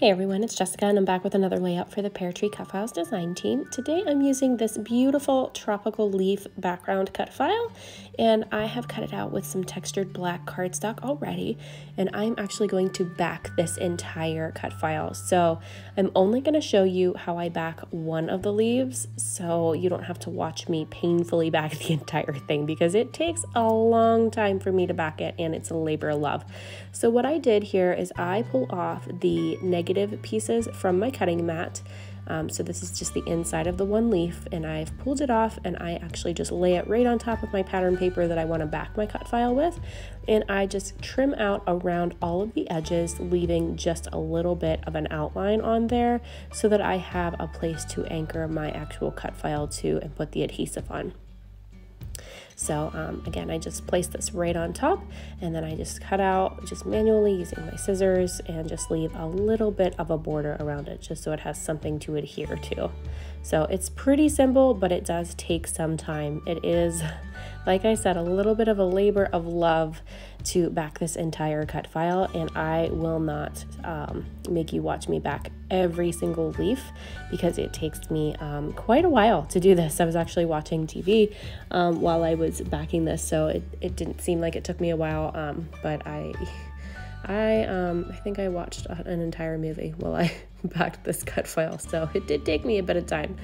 Hey everyone, it's Jessica and I'm back with another layout for the Peartree Cutfiles design team. Today I'm using this beautiful tropical leaf background cut file, and I have cut it out with some textured black cardstock already, and I'm actually going to back this entire cut file. So I'm only going to show you how I back one of the leaves, so you don't have to watch me painfully back the entire thing because it takes a long time for me to back it and it's a labor of love. So what I did here is I pull off the negative pieces from my cutting mat. So this is just the inside of the one leaf, and I've pulled it off, and I actually just lay it right on top of my pattern paper that I want to back my cut file with, and I just trim out around all of the edges, leaving just a little bit of an outline on there so that I have a place to anchor my actual cut file to and put the adhesive on. So again, I just place this right on top, and then I just cut out just manually using my scissors and just leave a little bit of a border around it just so it has something to adhere to. So it's pretty simple, but it does take some time. It is, like I said, a little bit of a labor of love to back this entire cut file, and I will not make you watch me back every single leaf because it takes me quite a while to do this. I was actually watching TV while I was backing this, so it didn't seem like it took me a while, but I think I watched an entire movie while I backed this cut file, so it did take me a bit of time.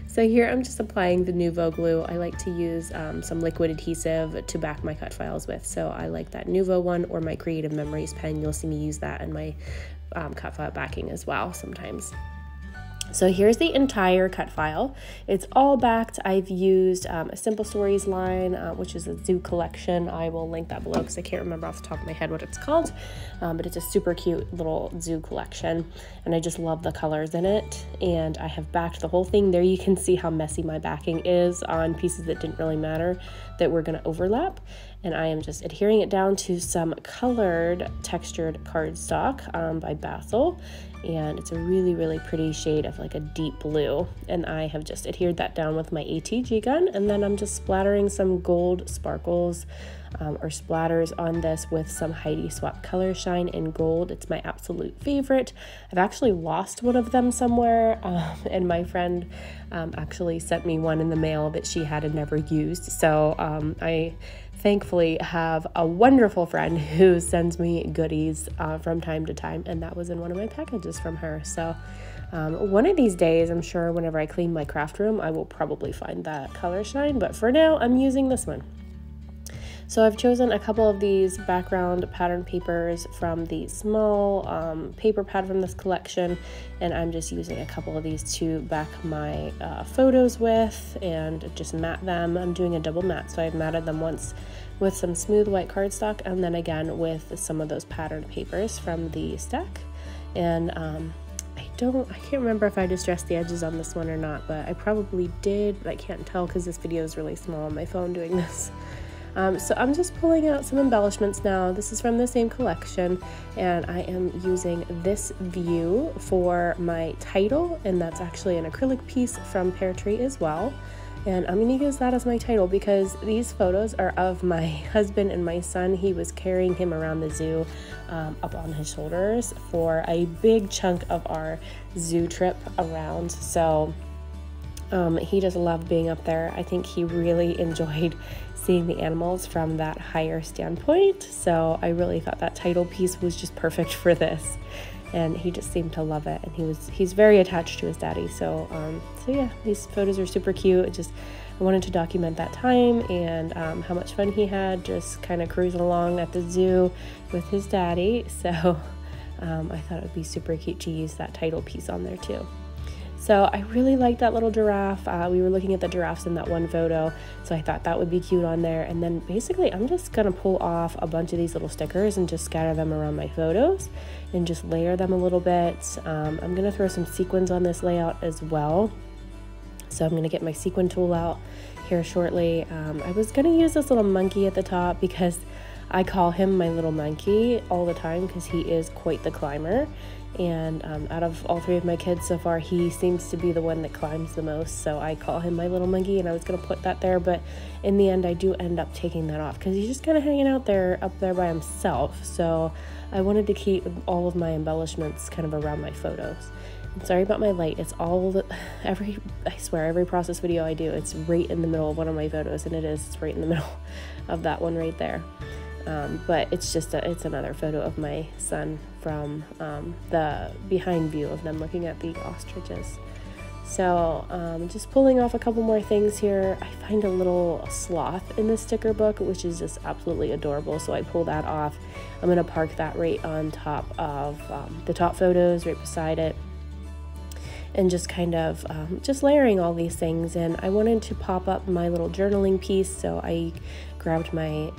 So here I'm just applying the Nuvo glue. I like to use some liquid adhesive to back my cut files with, so I like that Nuvo one or my Creative Memories pen. You'll see me use that in my cut file backing as well sometimes. So here's the entire cut file. It's all backed. I've used a Simple Stories line, which is a zoo collection. I will link that below because I can't remember off the top of my head what it's called, but it's a super cute little zoo collection, and I just love the colors in it. And I have backed the whole thing. There you can see how messy my backing is on pieces that didn't really matter that were gonna overlap. And I am just adhering it down to some colored textured cardstock by Basil. And it's a really, really pretty shade of like a deep blue. And I have just adhered that down with my ATG gun. And then I'm just splattering some gold sparkles or splatters on this with some Heidi Swap Color Shine in gold. It's my absolute favorite. I've actually lost one of them somewhere, and my friend actually sent me one in the mail that she had and never used. So I thankfully have a wonderful friend who sends me goodies from time to time, and that was in one of my packages from her. So one of these days, I'm sure whenever I clean my craft room, I will probably find that Color Shine, but for now I'm using this one. So I've chosen a couple of these background pattern papers from the small paper pad from this collection, and I'm just using a couple of these to back my photos with and just mat them. I'm doing a double mat, so I've matted them once with some smooth white cardstock and then again with some of those patterned papers from the stack. And I can't remember if I distressed the edges on this one or not, but I probably did, but I can't tell because this video is really small on my phone doing this. So I'm just pulling out some embellishments now. This is from the same collection, and I am using this view for my title, and that's actually an acrylic piece from Peartree as well. And I'm going to use that as my title because these photos are of my husband and my son. He was carrying him around the zoo up on his shoulders for a big chunk of our zoo trip around. So he just loved being up there. I think he really enjoyed seeing the animals from that higher standpoint, so I really thought that title piece was just perfect for this, and he just seemed to love it, and he's very attached to his daddy. So yeah, these photos are super cute. I wanted to document that time and how much fun he had just kind of cruising along at the zoo with his daddy. So I thought it would be super cute to use that title piece on there too. So I really like that little giraffe. We were looking at the giraffes in that one photo, so I thought that would be cute on there. And then basically I'm just gonna pull off a bunch of these little stickers and just scatter them around my photos and just layer them a little bit. I'm gonna throw some sequins on this layout as well. So I'm gonna get my sequin tool out here shortly. I was gonna use this little monkey at the top because I call him my little monkey all the time because he is quite the climber. And out of all 3 of my kids so far, he seems to be the one that climbs the most. So I call him my little monkey, and I was going to put that there. But in the end, I do end up taking that off because he's just kind of hanging out there up there by himself. So I wanted to keep all of my embellishments kind of around my photos. And sorry about my light. It's all, I swear, every process video I do, it's right in the middle of one of my photos. And it's right in the middle of that one right there. But it's just it's another photo of my son from the behind view of them looking at the ostriches. So just pulling off a couple more things here. I find a little sloth in the sticker book, which is just absolutely adorable. So I pull that off. I'm going to park that right on top of the top photos, right beside it. And just kind of just layering all these things. And I wanted to pop up my little journaling piece, so I grabbed my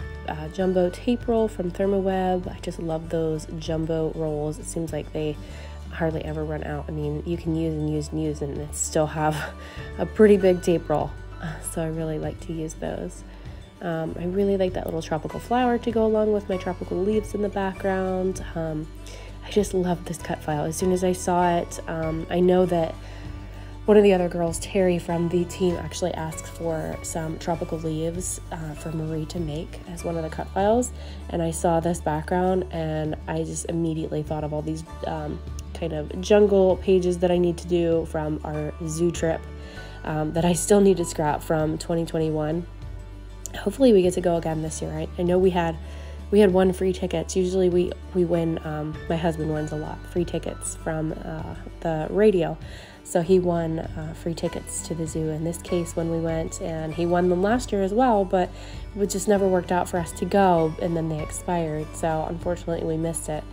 jumbo tape roll from ThermoWeb. I just love those jumbo rolls. It seems like they hardly ever run out. I mean, you can use and use and use and it still have a pretty big tape roll. So I really like to use those. I really like that little tropical flower to go along with my tropical leaves in the background. I just love this cut file. As soon as I saw it, I know that one of the other girls, Terry from the team, actually asked for some tropical leaves for Marie to make as one of the cut files. And I saw this background and I just immediately thought of all these kind of jungle pages that I need to do from our zoo trip that I still need to scrap from 2021. Hopefully we get to go again this year. I know we had 1 free tickets. Usually we win, my husband wins a lot, free tickets from the radio. So he won free tickets to the zoo in this case when we went, and he won them last year as well, but it just never worked out for us to go, and then they expired. So unfortunately we missed it.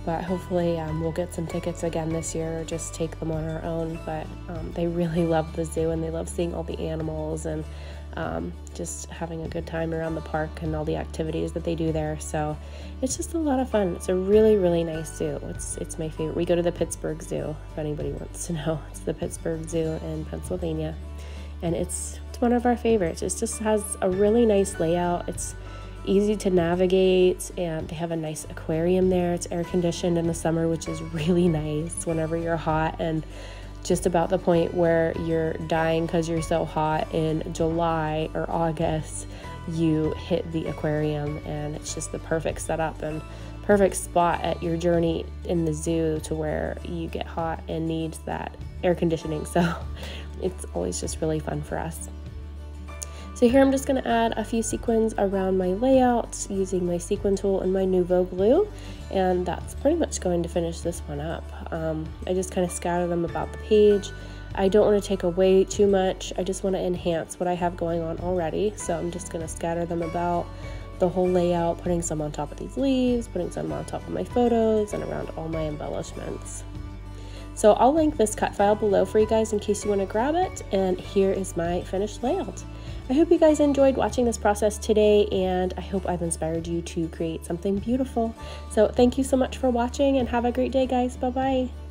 But hopefully we'll get some tickets again this year, or just take them on our own. But they really love the zoo, and they love seeing all the animals and just having a good time around the park and all the activities that they do there. So it's just a lot of fun. It's a really, really nice zoo. It's my favorite. We go to the Pittsburgh Zoo, if anybody wants to know. It's the Pittsburgh Zoo in Pennsylvania, and it's one of our favorites. It just has a really nice layout. It's easy to navigate, and they have a nice aquarium there. It's air conditioned in the summer, which is really nice whenever you're hot, and just about the point where you're dying because you're so hot in July or August, you hit the aquarium, and it's just the perfect setup and perfect spot at your journey in the zoo to where you get hot and need that air conditioning. So it's always just really fun for us. So here I'm just going to add a few sequins around my layouts using my sequin tool and my Nouveau glue, and that's pretty much going to finish this one up. I just kind of scatter them about the page. I don't want to take away too much. I just want to enhance what I have going on already, so I'm just going to scatter them about the whole layout, putting some on top of these leaves, putting some on top of my photos, and around all my embellishments. So I'll link this cut file below for you guys in case you want to grab it, and here is my finished layout. I hope you guys enjoyed watching this process today, and I hope I've inspired you to create something beautiful. So thank you so much for watching, and have a great day, guys. Bye-bye.